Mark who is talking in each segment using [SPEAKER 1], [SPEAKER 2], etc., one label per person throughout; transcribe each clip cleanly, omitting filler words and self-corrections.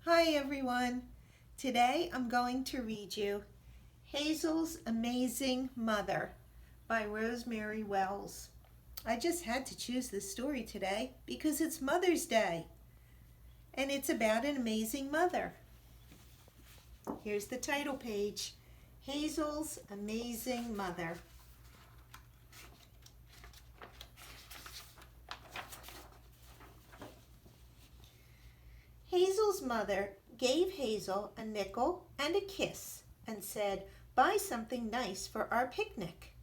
[SPEAKER 1] Hi everyone. Today I'm going to read you Hazel's Amazing Mother by Rosemary Wells. I just had to choose this story today because it's Mother's Day and it's about an amazing mother. Here's the title page, Hazel's Amazing Mother. Hazel's mother gave Hazel a nickel and a kiss and said, "Buy something nice for our picnic."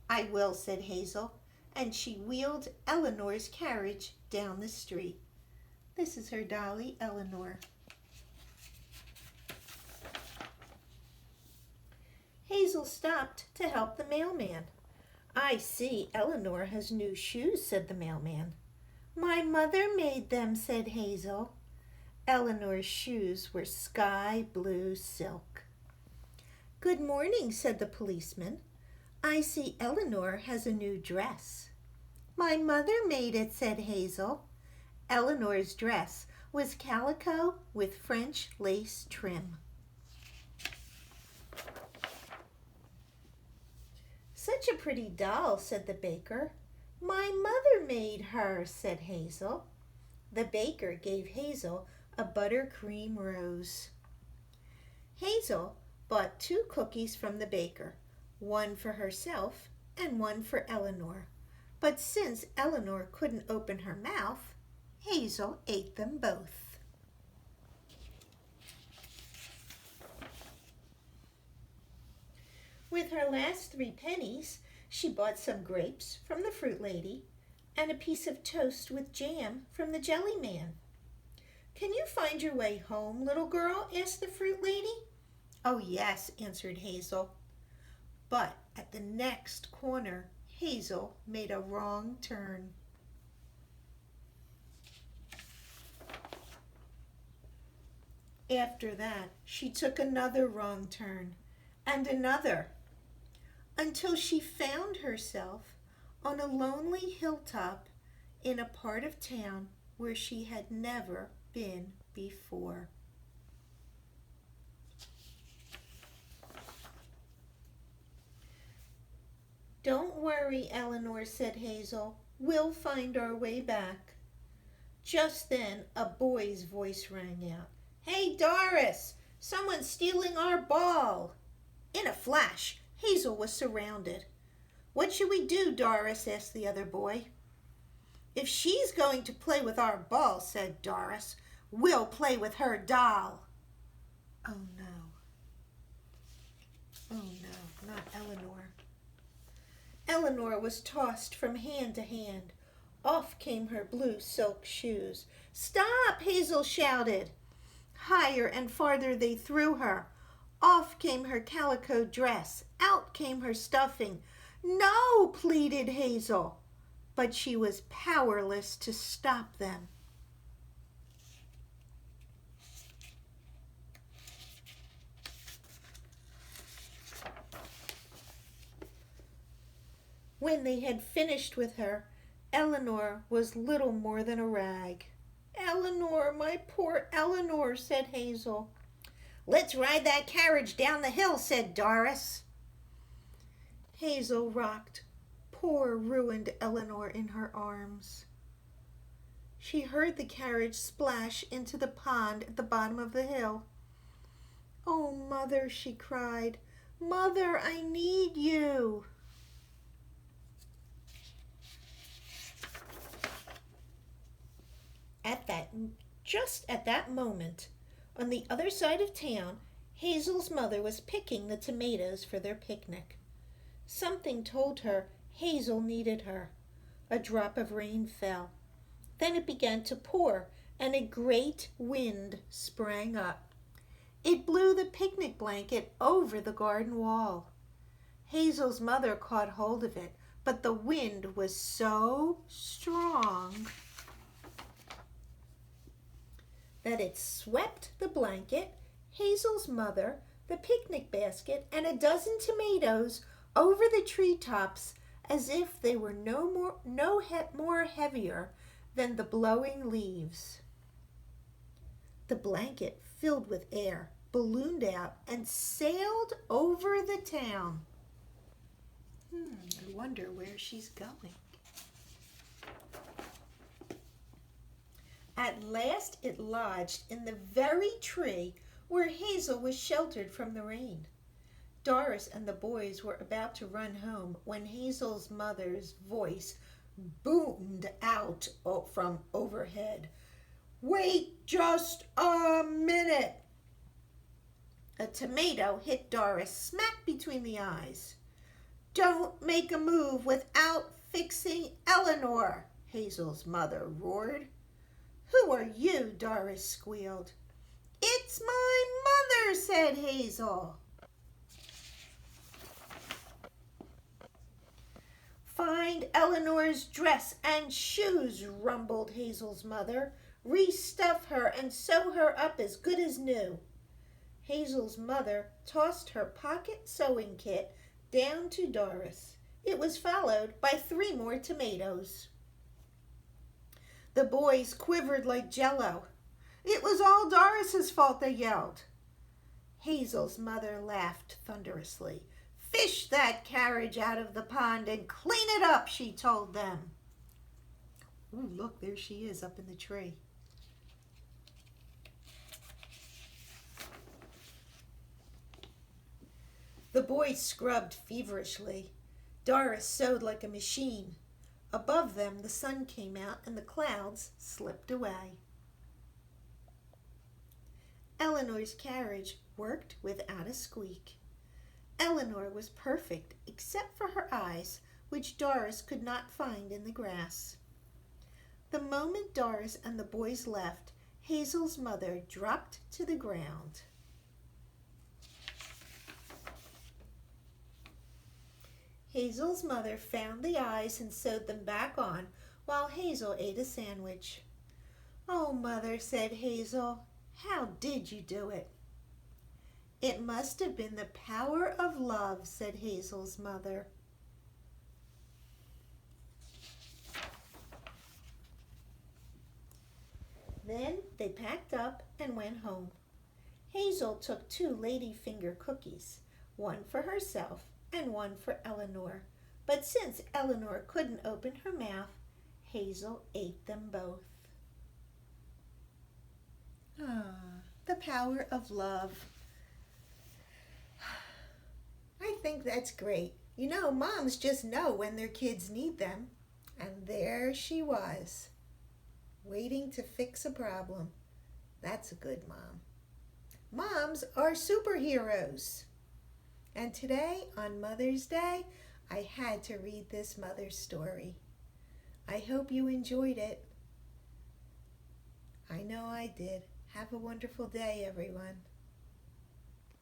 [SPEAKER 1] "I will," said Hazel, and she wheeled Eleanor's carriage down the street. This is her dolly, Eleanor. Hazel stopped to help the mailman. "I see Eleanor has new shoes," said the mailman. "My mother made them," said Hazel. Eleanor's shoes were sky blue silk. "Good morning," said the policeman. "I see Eleanor has a new dress." "My mother made it," said Hazel. Eleanor's dress was calico with French lace trim. "Such a pretty doll," said the baker. "My mother made her," said Hazel. The baker gave Hazel a buttercream rose. Hazel bought 2 cookies from the baker, one for herself and one for Eleanor. But since Eleanor couldn't open her mouth, Hazel ate them both. With her last 3 pennies, she bought some grapes from the fruit lady and a piece of toast with jam from the jelly man. "Can you find your way home, little girl?" asked the fruit lady. "Oh, yes," answered Hazel. But at the next corner, Hazel made a wrong turn. After that, she took another wrong turn and another until she found herself on a lonely hilltop in a part of town where she had never been before. "Don't worry, Eleanor," said Hazel. "We'll find our way back." Just then a boy's voice rang out. "Hey, Doris! Someone's stealing our ball!" In a flash, Hazel was surrounded. "What should we do, Doris?" asked the other boy. "If she's going to play with our ball," said Doris, "we'll play with her doll." Oh no. Oh no, not Eleanor. Eleanor was tossed from hand to hand. Off came her blue silk shoes. "Stop!" Hazel shouted. Higher and farther they threw her. Off came her calico dress. Out came her stuffing. "No!" pleaded Hazel. But she was powerless to stop them. When they had finished with her, Eleanor was little more than a rag. "Eleanor, my poor Eleanor," said Hazel. "Let's ride that carriage down the hill," said Doris. Hazel rocked poor ruined Eleanor in her arms. She heard the carriage splash into the pond at the bottom of the hill. "Oh, Mother," she cried. "Mother, I need you." Just at that moment, on the other side of town, Hazel's mother was picking the tomatoes for their picnic. Something told her Hazel needed her. A drop of rain fell. Then it began to pour, and a great wind sprang up. It blew the picnic blanket over the garden wall. Hazel's mother caught hold of it, but the wind was so strong that it swept the blanket, Hazel's mother, the picnic basket, and a dozen tomatoes over the treetops as if they were no more heavier than the blowing leaves. The blanket, filled with air, ballooned out and sailed over the town. I wonder where she's going. At last it lodged in the very tree where Hazel was sheltered from the rain. Doris and the boys were about to run home when Hazel's mother's voice boomed out from overhead. "Wait just a minute!" A tomato hit Doris smack between the eyes. "Don't make a move without fixing Eleanor," Hazel's mother roared. "Who are you?" Doris squealed. "It's my mother," said Hazel. "Find Eleanor's dress and shoes," rumbled Hazel's mother. "Restuff her and sew her up as good as new." Hazel's mother tossed her pocket sewing kit down to Doris. It was followed by 3 more tomatoes. The boys quivered like jello. "It was all Doris's fault," they yelled. Hazel's mother laughed thunderously. "Fish that carriage out of the pond and clean it up," she told them. Ooh, look, there she is up in the tree. The boys scrubbed feverishly. Doris sewed like a machine. Above them, the sun came out and the clouds slipped away. Eleanor's carriage worked without a squeak. Eleanor was perfect except for her eyes, which Doris could not find in the grass. The moment Doris and the boys left, Hazel's mother dropped to the ground. Hazel's mother found the eyes and sewed them back on while Hazel ate a sandwich. "Oh, Mother," said Hazel, "how did you do it?" "It must have been the power of love," said Hazel's mother. Then they packed up and went home. Hazel took 2 ladyfinger cookies, one for herself and one for Eleanor. But since Eleanor couldn't open her mouth, Hazel ate them both. The power of love. I think that's great. You know, moms just know when their kids need them. And there she was, waiting to fix a problem. That's a good mom. Moms are superheroes. And today, on Mother's Day, I had to read this mother's story. I hope you enjoyed it. I know I did. Have a wonderful day, everyone.